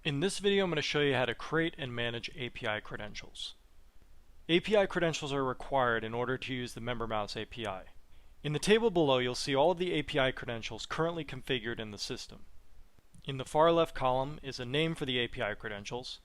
In this video, I'm going to show you how to create and manage API credentials. API credentials are required in order to use the MemberMouse API. In the table below, you'll see all of the API credentials currently configured in the system. In the far left column is a name for the API credentials.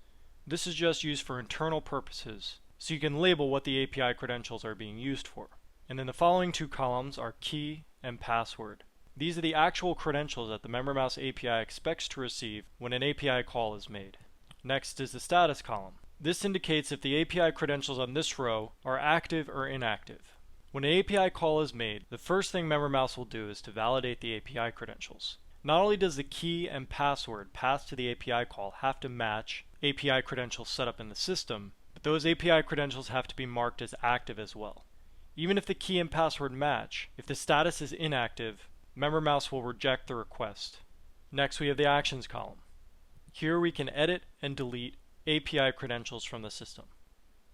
This is just used for internal purposes, so you can label what the API credentials are being used for. And then the following two columns are key and password. These are the actual credentials that the MemberMouse API expects to receive when an API call is made. Next is the status column. This indicates if the API credentials on this row are active or inactive. When an API call is made, the first thing MemberMouse will do is to validate the API credentials. Not only does the key and password passed to the API call have to match API credentials set up in the system, but those API credentials have to be marked as active as well. Even if the key and password match, if the status is inactive, MemberMouse will reject the request. Next, we have the actions column. Here we can edit and delete API credentials from the system.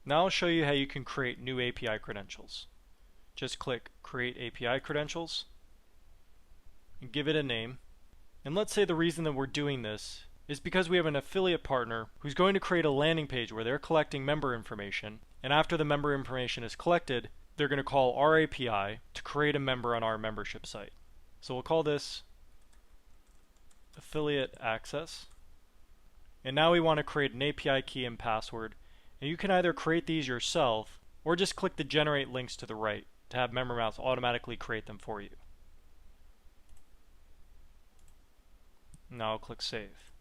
Now I'll show you how you can create new API credentials. Just click Create API Credentials and give it a name. And let's say the reason that we're doing this is because we have an affiliate partner who's going to create a landing page where they're collecting member information, and after the member information is collected, they're going to call our API to create a member on our membership site. So we'll call this Affiliate Access. And now we want to create an API key and password. And you can either create these yourself or just click the Generate links to the right to have MemberMouse automatically create them for you. Now I'll click Save.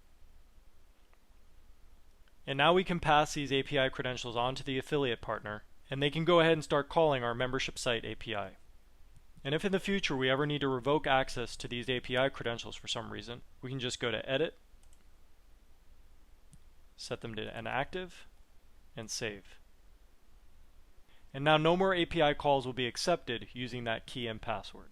And now we can pass these API credentials on to the affiliate partner, and they can go ahead and start calling our membership site API. And if in the future we ever need to revoke access to these API credentials for some reason, we can just go to Edit, set them to inactive, and save. And now no more API calls will be accepted using that key and password.